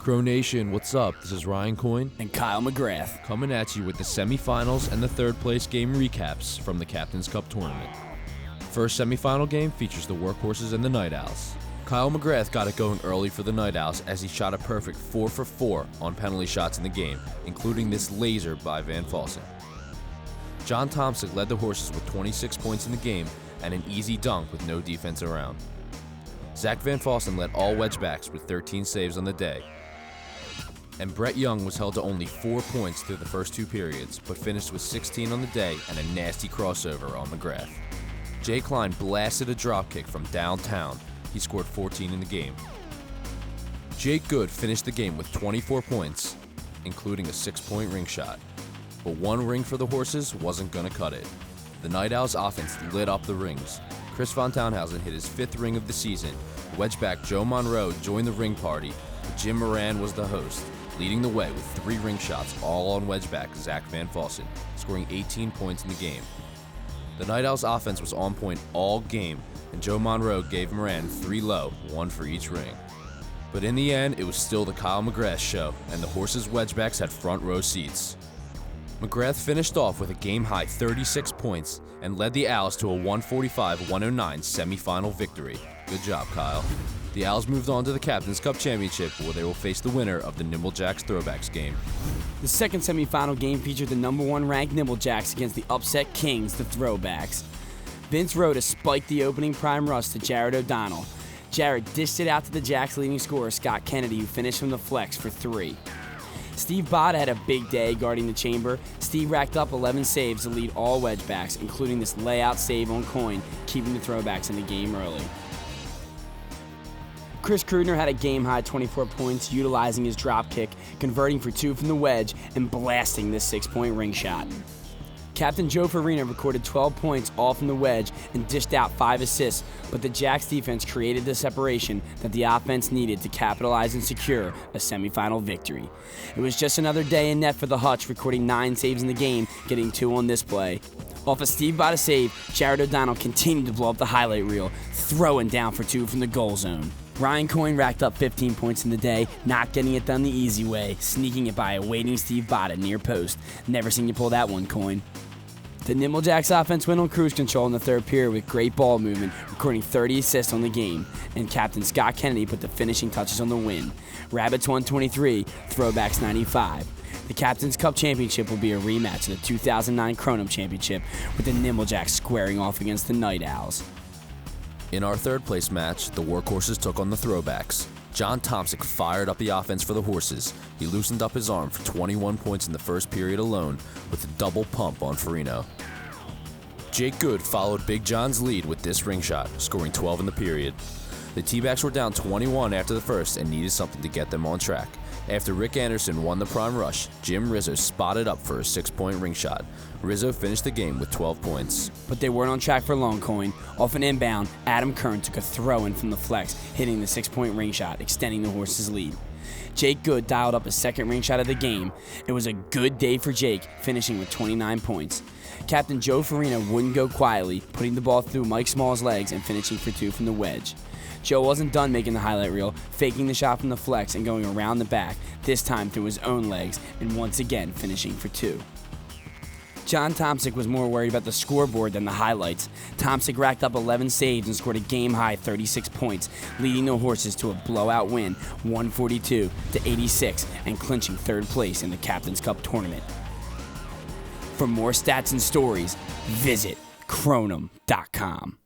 Crow Nation, what's up? This is Ryan Coyne and Kyle McGrath coming at you with the semifinals and the third place game recaps from the Captain's Cup tournament. First semifinal game features the Workhorses and the Night Owls. Kyle McGrath got it going early for the Night Owls as he shot a perfect 4 for 4 on penalty shots in the game, including this laser by Van Falsen. John Thompson led the Horses with 26 points in the game and an easy dunk with no defense around. Zach Van Falsen led all wedgebacks with 13 saves on the day. And Brett Young was held to only 4 points through the first 2 periods, but finished with 16 on the day and a nasty crossover on McGrath. Jay Klein blasted a dropkick from downtown. He scored 14 in the game. Jake Good finished the game with 24 points, including a 6-point ring shot. But one ring for the Horses wasn't going to cut it. The Night Owls offense lit up the rings. Chris von Townhausen hit his 5th ring of the season. Wedgeback Joe Monroe joined the ring party, but Jim Moran was the host, leading the way with 3 ring shots, all on wedgeback Zach Van Falsen, scoring 18 points in the game. The Night Owls offense was on point all game, and Joe Monroe gave Moran 3 low, 1 for each ring. But in the end, it was still the Kyle McGrath show, and the Horses' wedgebacks had front row seats. McGrath finished off with a game-high 36 points and led the Owls to a 145-109 semifinal victory. Good job, Kyle. The Owls moved on to the Captain's Cup Championship, where they will face the winner of the Nimblejacks Throwbacks game. The second semifinal game featured the number 1 ranked Nimblejacks against the upset Kings, the Throwbacks. Vince Rhoda spiked the opening prime rush to Jared O'Donnell. Jared dished it out to the Jacks' leading scorer, Scott Kennedy, who finished from the flex for 3. Steve Botta had a big day guarding the chamber. Steve racked up 11 saves to lead all wedgebacks, including this layout save on Coyne, keeping the Throwbacks in the game early. Chris Krudner had a game-high 24 points, utilizing his drop kick, converting for 2 from the wedge, and blasting this 6-point ring shot. Captain Joe Farina recorded 12 points all from the wedge and dished out 5 assists, but the Jacks defense created the separation that the offense needed to capitalize and secure a semifinal victory. It was just another day in net for the Hutch, recording 9 saves in the game, getting 2 on this play. Off a Steve Botta save, Jared O'Donnell continued to blow up the highlight reel, throwing down for 2 from the goal zone. Ryan Coyne racked up 15 points in the day, not getting it done the easy way, sneaking it by a waiting Steve Botta near post. Never seen you pull that one, Coyne. The Nimblejacks offense went on cruise control in the third period with great ball movement, recording 30 assists on the game, and Captain Scott Kennedy put the finishing touches on the win. Rabbits 123, Throwbacks 95. The Captain's Cup Championship will be a rematch of the 2009 Kronum Championship, with the Nimblejacks squaring off against the Night Owls. In our third place match, the Workhorses took on the Throwbacks. John Thompson fired up the offense for the Horses. He loosened up his arm for 21 points in the first period alone with a double pump on Farino. Jake Good followed Big John's lead with this ring shot, scoring 12 in the period. The T-Backs were down 21 after the first and needed something to get them on track. After Rick Anderson won the prime rush, Jim Rizzo spotted up for a 6-point ring shot. Rizzo finished the game with 12 points. But they weren't on track for long, Coyne. Off an inbound, Adam Kern took a throw-in from the flex, hitting the 6-point ring shot, extending the Horses' lead. Jake Good dialed up his 2nd ring shot of the game. It was a good day for Jake, finishing with 29 points. Captain Joe Farina wouldn't go quietly, putting the ball through Mike Small's legs and finishing for 2 from the wedge. Joe wasn't done making the highlight reel, faking the shot from the flex and going around the back, this time through his own legs, and once again finishing for 2. John Thompson was more worried about the scoreboard than the highlights. Thompson racked up 11 saves and scored a game-high 36 points, leading the Horses to a blowout win, 142-86, and clinching 3rd place in the Captain's Cup tournament. For more stats and stories, visit Kronum.com.